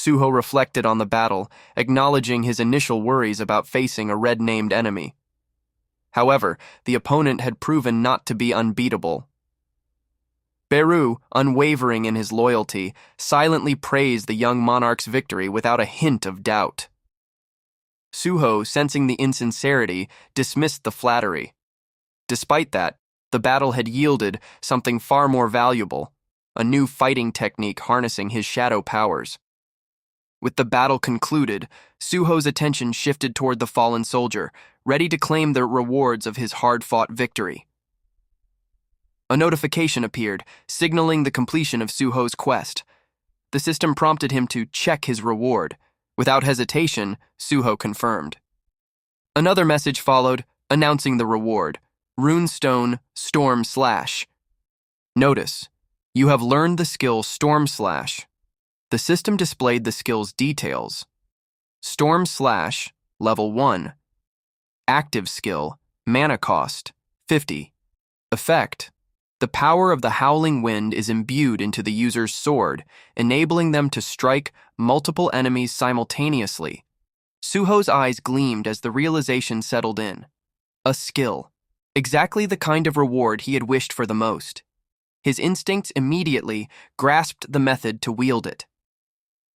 Suho reflected on the battle, acknowledging his initial worries about facing a red-named enemy. However, the opponent had proven not to be unbeatable. Beru, unwavering in his loyalty, silently praised the young monarch's victory without a hint of doubt. Suho, sensing the insincerity, dismissed the flattery. Despite that, the battle had yielded something far more valuable, a new fighting technique harnessing his shadow powers. With the battle concluded, Suho's attention shifted toward the fallen soldier, ready to claim the rewards of his hard-fought victory. A notification appeared, signaling the completion of Suho's quest. The system prompted him to check his reward. Without hesitation, Suho confirmed. Another message followed, announcing the reward: Runestone Storm Slash. Notice, you have learned the skill Storm Slash. The system displayed the skill's details. Storm Slash, Level 1. Active skill, mana cost, 50. Effect: the power of the howling wind is imbued into the user's sword, enabling them to strike multiple enemies simultaneously. Suho's eyes gleamed as the realization settled in. A skill. Exactly the kind of reward he had wished for the most. His instincts immediately grasped the method to wield it.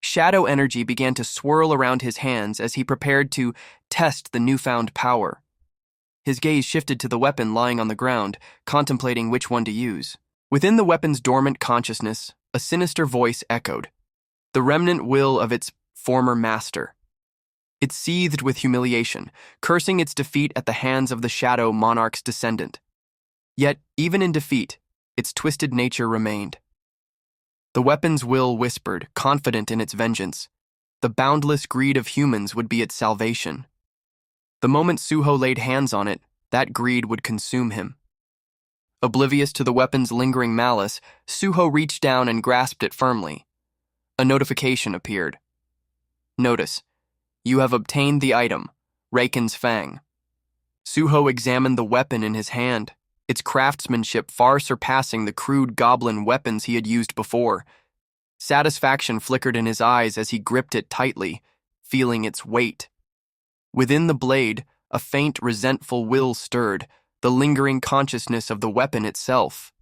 Shadow energy began to swirl around his hands as he prepared to test the newfound power. His gaze shifted to the weapon lying on the ground, contemplating which one to use. Within the weapon's dormant consciousness, a sinister voice echoed, the remnant will of its former master. It seethed with humiliation, cursing its defeat at the hands of the Shadow Monarch's descendant. Yet, even in defeat, its twisted nature remained. The weapon's will whispered, confident in its vengeance. The boundless greed of humans would be its salvation. The moment Suho laid hands on it, that greed would consume him. Oblivious to the weapon's lingering malice, Suho reached down and grasped it firmly. A notification appeared. Notice, you have obtained the item, Raken's Fang. Suho examined the weapon in his hand, its craftsmanship far surpassing the crude goblin weapons he had used before. Satisfaction flickered in his eyes as he gripped it tightly, feeling its weight. Within the blade, a faint, resentful will stirred, the lingering consciousness of the weapon itself.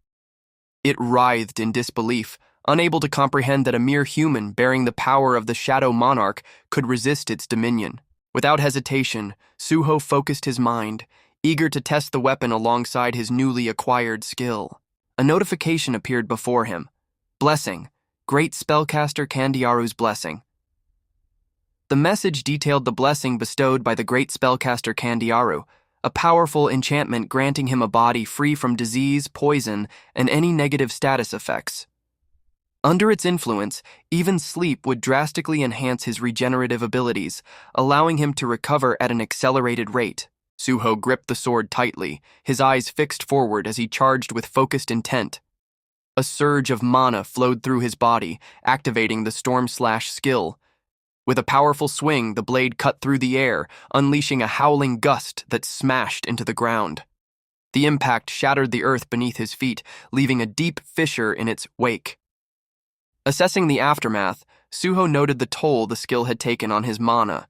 It writhed in disbelief, unable to comprehend that a mere human bearing the power of the Shadow Monarch could resist its dominion. Without hesitation, Suho focused his mind, eager to test the weapon alongside his newly acquired skill. A notification appeared before him. Blessing. Great Spellcaster Candiaru's Blessing. The message detailed the blessing bestowed by the Great Spellcaster Candiaru, a powerful enchantment granting him a body free from disease, poison, and any negative status effects. Under its influence, even sleep would drastically enhance his regenerative abilities, allowing him to recover at an accelerated rate. Suho gripped the sword tightly, his eyes fixed forward as he charged with focused intent. A surge of mana flowed through his body, activating the Storm Slash skill. With a powerful swing, the blade cut through the air, unleashing a howling gust that smashed into the ground. The impact shattered the earth beneath his feet, leaving a deep fissure in its wake. Assessing the aftermath, Suho noted the toll the skill had taken on his mana.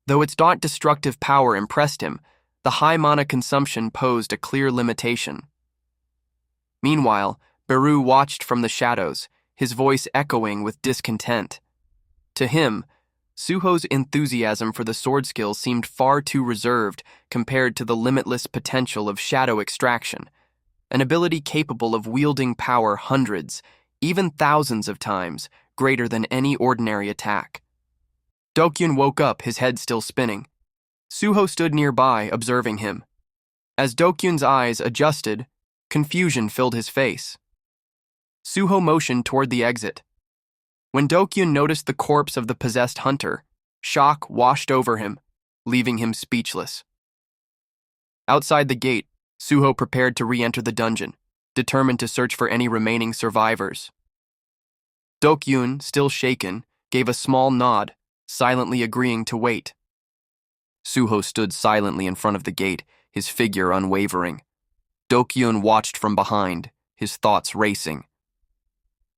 Though its not destructive power impressed him, the high mana consumption posed a clear limitation. Meanwhile, Beru watched from the shadows, his voice echoing with discontent. To him, Suho's enthusiasm for the sword skill seemed far too reserved compared to the limitless potential of shadow extraction, an ability capable of wielding power hundreds, even thousands of times, greater than any ordinary attack. Dokyun woke up, his head still spinning. Suho stood nearby, observing him. As Dokyun's eyes adjusted, confusion filled his face. Suho motioned toward the exit. When Dokyun noticed the corpse of the possessed hunter, shock washed over him, leaving him speechless. Outside the gate, Suho prepared to re-enter the dungeon, determined to search for any remaining survivors. Dokyun, still shaken, gave a small nod, silently agreeing to wait. Suho stood silently in front of the gate, his figure unwavering. Dokyun watched from behind, his thoughts racing.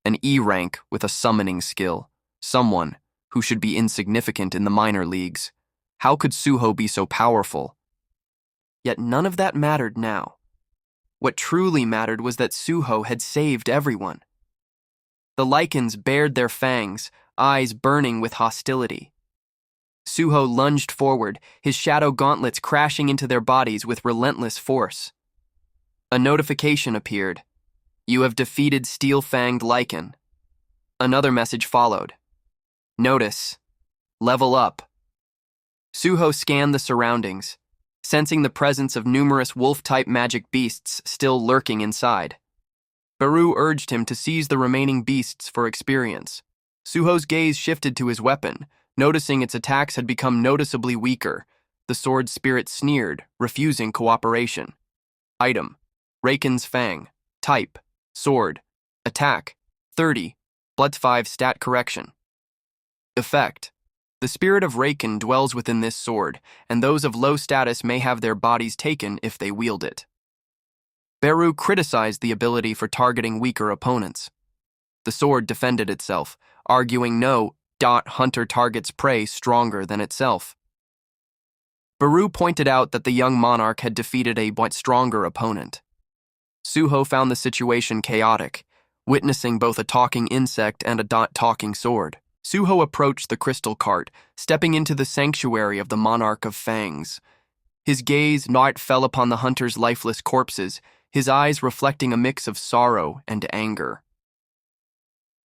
An E rank with a summoning skill, someone who should be insignificant in the minor leagues. How could Suho be so powerful? Yet none of that mattered now. What truly mattered was that Suho had saved everyone. The lichens bared their fangs, eyes burning with hostility. Suho lunged forward, his shadow gauntlets crashing into their bodies with relentless force. A notification appeared. You have defeated steel-fanged lichen. Another message followed. Notice. Level up. Suho scanned the surroundings, sensing the presence of numerous wolf-type magic beasts still lurking inside. Beru urged him to seize the remaining beasts for experience. Suho's gaze shifted to his weapon, noticing its attacks had become noticeably weaker. The sword spirit sneered, refusing cooperation. Item: Raken's Fang. Type: Sword. Attack: 30. +5 stat correction. Effect: The spirit of Raken dwells within this sword, and those of low status may have their bodies taken if they wield it. Beru criticized the ability for targeting weaker opponents. The sword defended itself, arguing no hunter targets prey stronger than itself. Beru pointed out that the young monarch had defeated a much stronger opponent. Suho found the situation chaotic, witnessing both a talking insect and a talking sword. Suho approached the crystal cart, stepping into the sanctuary of the Monarch of Fangs. His gaze not fell upon the hunter's lifeless corpses, his eyes reflecting a mix of sorrow and anger.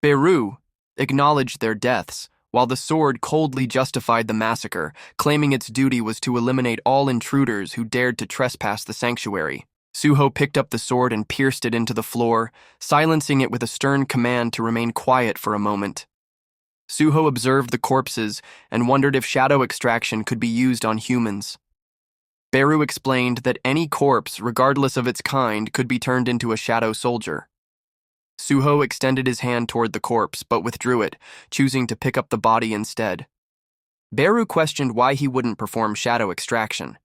Beru acknowledged their deaths, while the sword coldly justified the massacre, claiming its duty was to eliminate all intruders who dared to trespass the sanctuary. Suho picked up the sword and pierced it into the floor, silencing it with a stern command to remain quiet for a moment. Suho observed the corpses and wondered if shadow extraction could be used on humans. Beru explained that any corpse, regardless of its kind, could be turned into a shadow soldier. Suho extended his hand toward the corpse, but withdrew it, choosing to pick up the body instead. Beru questioned why he wouldn't perform shadow extraction.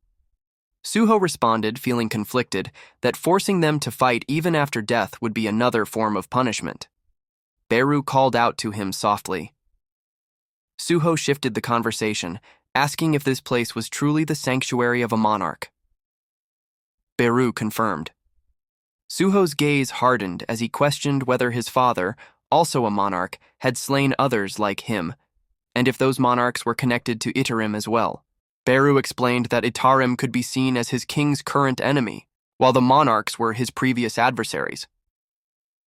Suho responded, feeling conflicted, that forcing them to fight even after death would be another form of punishment. Beru called out to him softly. Suho shifted the conversation, asking if this place was truly the sanctuary of a monarch. Beru confirmed. Suho's gaze hardened as he questioned whether his father, also a monarch, had slain others like him, and if those monarchs were connected to Itarim as well. Beru explained that Itarim could be seen as his king's current enemy, while the monarchs were his previous adversaries.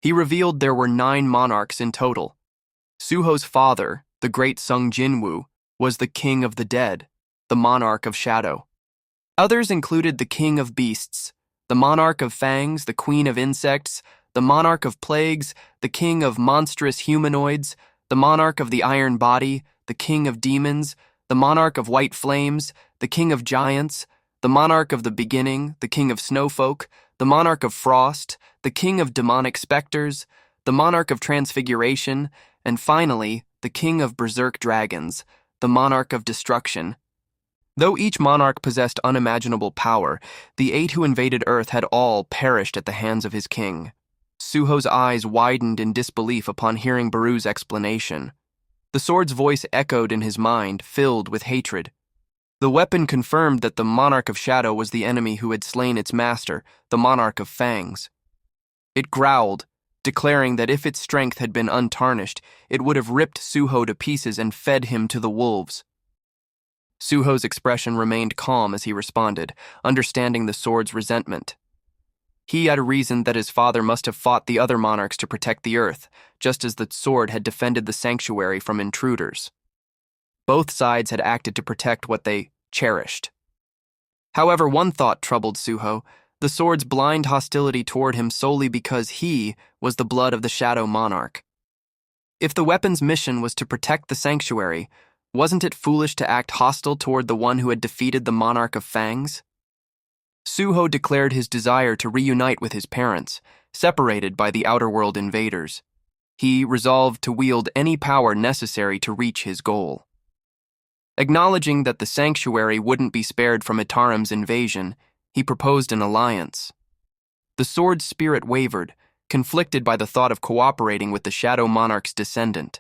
He revealed there were 9 monarchs in total. Suho's father, the great Sung Jinwoo, was the king of the dead, the monarch of shadow. Others included the king of beasts, the monarch of fangs, the queen of insects, the monarch of plagues, the king of monstrous humanoids, the monarch of the iron body, the king of demons, the monarch of white flames, the king of giants, the monarch of the beginning, the king of snowfolk, the monarch of frost, the king of demonic specters, the monarch of transfiguration, and finally, the king of berserk dragons, the monarch of destruction. Though each monarch possessed unimaginable power, the 8 who invaded Earth had all perished at the hands of his king. Suho's eyes widened in disbelief upon hearing Beru's explanation. The sword's voice echoed in his mind, filled with hatred. The weapon confirmed that the Monarch of Shadow was the enemy who had slain its master, the Monarch of Fangs. It growled, declaring that if its strength had been untarnished, it would have ripped Suho to pieces and fed him to the wolves. Suho's expression remained calm as he responded, understanding the sword's resentment. He had reasoned that his father must have fought the other monarchs to protect the earth, just as the sword had defended the sanctuary from intruders. Both sides had acted to protect what they cherished. However, one thought troubled Suho, the sword's blind hostility toward him solely because he was the blood of the Shadow Monarch. If the weapon's mission was to protect the sanctuary, wasn't it foolish to act hostile toward the one who had defeated the Monarch of Fangs? Suho declared his desire to reunite with his parents, separated by the outer world invaders. He resolved to wield any power necessary to reach his goal. Acknowledging that the sanctuary wouldn't be spared from Itarim's invasion, he proposed an alliance. The sword's spirit wavered, conflicted by the thought of cooperating with the Shadow Monarch's descendant.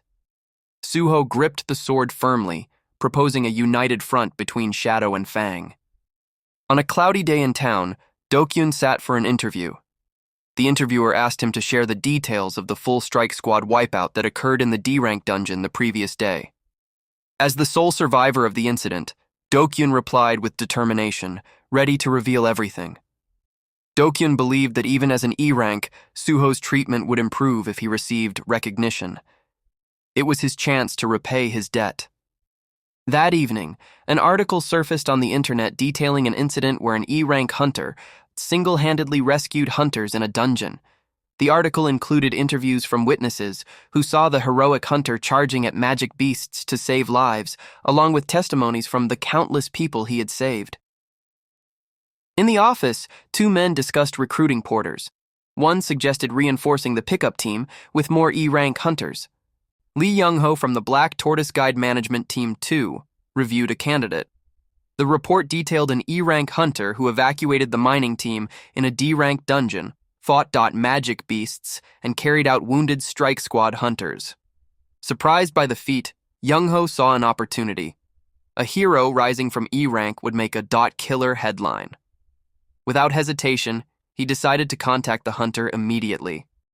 Suho gripped the sword firmly, proposing a united front between Shadow and Fang. On a cloudy day in town, Dokyun sat for an interview. The interviewer asked him to share the details of the full strike squad wipeout that occurred in the D-rank dungeon the previous day. As the sole survivor of the incident, Dokyun replied with determination, ready to reveal everything. Dokyun believed that even as an E-rank, Suho's treatment would improve if he received recognition. It was his chance to repay his debt. That evening, an article surfaced on the internet detailing an incident where an E-rank hunter single-handedly rescued hunters in a dungeon. The article included interviews from witnesses who saw the heroic hunter charging at magic beasts to save lives, along with testimonies from the countless people he had saved. In the office, two men discussed recruiting porters. One suggested reinforcing the pickup team with more E-rank hunters. Lee Young-ho from the Black Tortoise Guide Management Team 2 reviewed a candidate. The report detailed an E-rank hunter who evacuated the mining team in a D-rank dungeon, fought magic beasts, and carried out wounded strike squad hunters. Surprised by the feat, Young-ho saw an opportunity. A hero rising from E-rank would make a killer headline. Without hesitation, he decided to contact the hunter immediately.